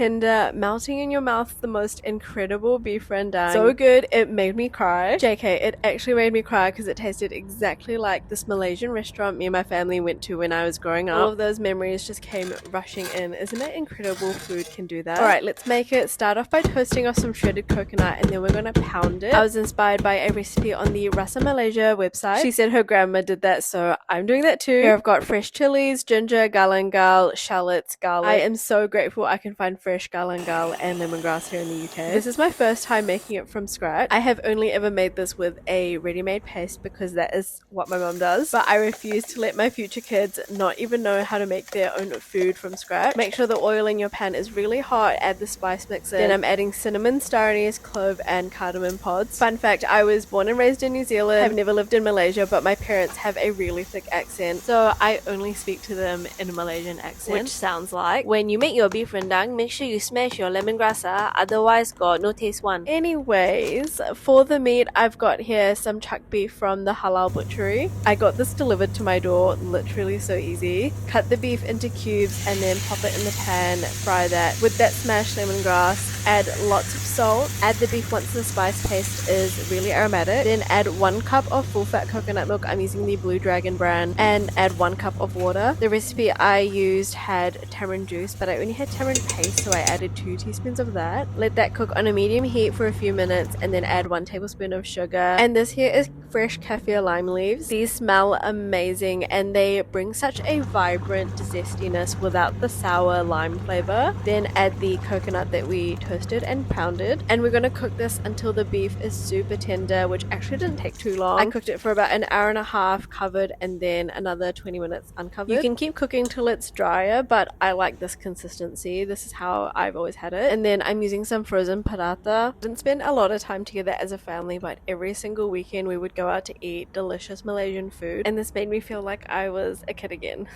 tender, melting in your mouth, the most incredible beef rendang. So good, it made me cry. JK, it actually made me cry because it tasted exactly like this Malaysian restaurant me and my family went to when I was growing up. All of those memories just came rushing in. Isn't it incredible food can do that? Alright, let's make it. Start off by toasting off some shredded coconut and then we're gonna pound it. I was inspired by a recipe on the Rasa Malaysia website. She said her grandma did that, so I'm doing that too. Here I've got fresh chilies, ginger, galangal, shallots, garlic. I am so grateful I can find fresh galangal and lemongrass here in the UK. This is my first time making it from scratch. I have only ever made this with a ready-made paste because that is what my mom does, but I refuse to let my future kids not even know how to make their own food from scratch. Make sure the oil in your pan is really hot, add the spice mix in. Then I'm adding cinnamon, star anise, clove and cardamom pods. Fun fact, I was born and raised in New Zealand. I've never lived in Malaysia, but my parents have a really thick accent, so I only speak to them in a Malaysian accent, which sounds like, when you make your beef rendang, make sure you smash your lemongrass, otherwise got no taste one. Anyways, for the meat, I've got here some chuck beef from the halal butchery. I got this delivered to my door, literally so easy. Cut the beef into cubes and then pop it in the pan, fry that. With that smashed lemongrass, add lots of salt. Add the beef once the spice paste is really aromatic. Then add 1 cup of full fat coconut milk. I'm using the Blue Dragon brand, and add 1 cup of water. The recipe I used had tamarind juice, but I only had tamarind paste, so I added 2 teaspoons of that. Let that cook on a medium heat for a few minutes and then add 1 tablespoon of sugar. And this here is fresh kaffir lime leaves. These smell amazing and they bring such a vibrant zestiness without the sour lime flavor. Then add the coconut that we toasted and pounded, and we're going to cook this until the beef is super tender, which actually didn't take too long. I cooked it for about an hour and a half covered and then another 20 minutes uncovered. You can keep cooking till it's drier, but I like this consistency. This is how I've always had it. And then I'm using some frozen paratha. Didn't spend a lot of time together as a family, but every single weekend we would go out to eat delicious Malaysian food, and this made me feel like I was a kid again.